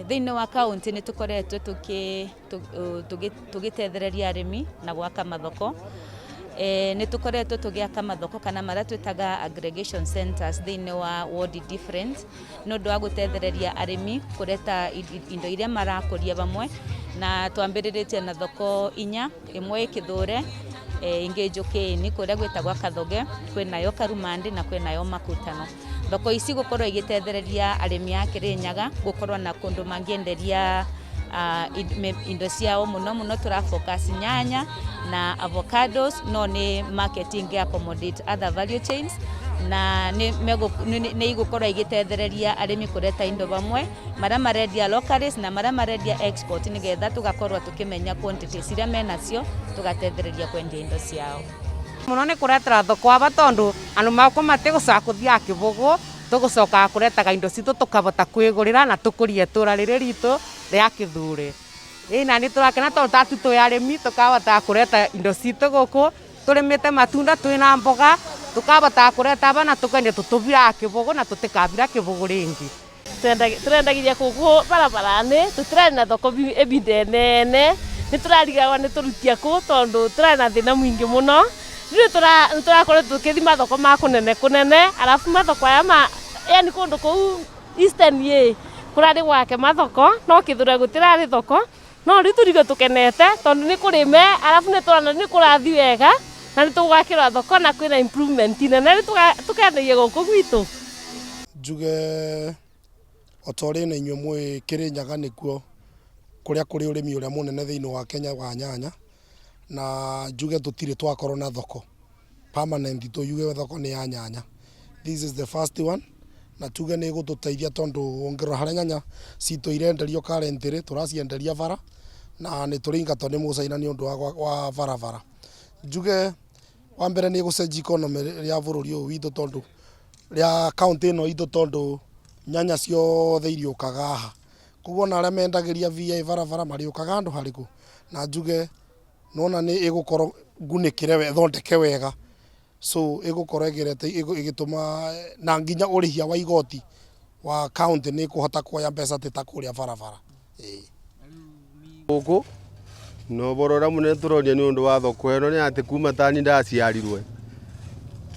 Thiini wa kaunti ni tukoretwe tugitethereria arimi na gwaka mathoko. Ni tukoretwe tugiaka mathoko kana maria twitaga aggregation centers thiini wa ward different no ndo gutethereria arimi kureta indo iria marakoria bamwe na twambiriritie na thoko 4 imwe Kithure ingi Njukini kuria gwitagwa Kathoge kwinayo Karumandi na kwinayo Makutano. Thoko ici gukorwo igitethereria arimi a Kirinyaga gukorwo na kundu mangienderia indo ciao muno turafocus nyanya na avocados no ni marketing accommodate other value chains na ni igukorwo igitethereria arimi kureta indo bamwe maria marendia locals na maria marendia export nigetha tugakorwo tukimenya quantities iria menacio tugatethereria kwendia indo ciao. Muno ni kuretera thoko aba tondu anu mako matigucoka kuthia Kibugu tugucoka kuretaga indo citu tukabota kwigurira na tukurie tura riri ritu ria Kithure. Ina ni turakena tondu tatu twi arimi tukabota kureta indo citu guku turimite matunda twina mboga tukabota kureta aba na tukendia tutubira Kibugu na tutikabira Kibugu ringi. Turendagiria kuku barabarani tutirari na thoko ebinde nene ni turarigagwa ni turutia ku tondu turari na thina mwingi muno. Riu turakorwo tukithima thoko ma kunene alafu mathoko aya yani kundu kuu Eastern ye kurari gwake mathoko no Kithure gutirari thoko no riu turigo tukenete tondu ni kurime alafu ni turana ni kurathi wega na ni tugwakira thoko na kwina improvement nene riu tukendeie guku gwitu. Njuge otori na inywe mwe Kirinyaga nikuo kuria kuri urimi uria munene thiini wa Kenya wa nyanya na njuge tutire twakorwo na thoko permanent tuyuge thoko ni ya nyanya. This is the first one na tuge ni gututeithia tondu ongero haria nyanya cito irenderio currently turacienderia bara na ni turingatwo ni mucaina ni undu wa bara. Njuge wa mbere ni gucenjia economy ya bururi uyu witu tondu ria county ino itu tondu nyanya ciothe iriukaga ha kuguo na aria mendagiria VI bara mariukaga andu hariku na njuge nona ni igukorwo ngunikire we thondeke wega so igukorwo igituma na nginya urihia wa igoti wa county ni kuhota kuoya mbeca titakuria bara. Guku no borora munene turonia ni undu wa thoko eno ni ati kuma tani ndaciarirwe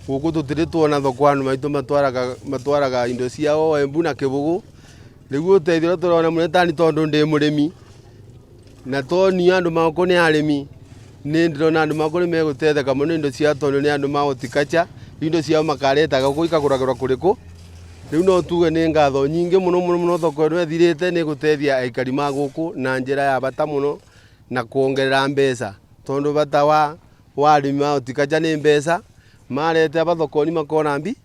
guku tutiri tuona thoko anu maitu matwaraga indo ciao Embu na Kibugu niguo teithio turona munene tani tondu ndi murimi na toni andu mako ni arimi ni ndirona andu mako ni megutetheka muno indo cia tondu ni andu ma horticulture indo ciao makaretaga guku ikaguragirwa kuriku riu no tuge ni ngatho nyingi muno thoko eno ethirite ni gutethia aikari ma guku na njira ya bata muno na kuongerera mbeca tondu bata wa arimi ma horticulture ni mbeca marete aba thoko ni makona mbi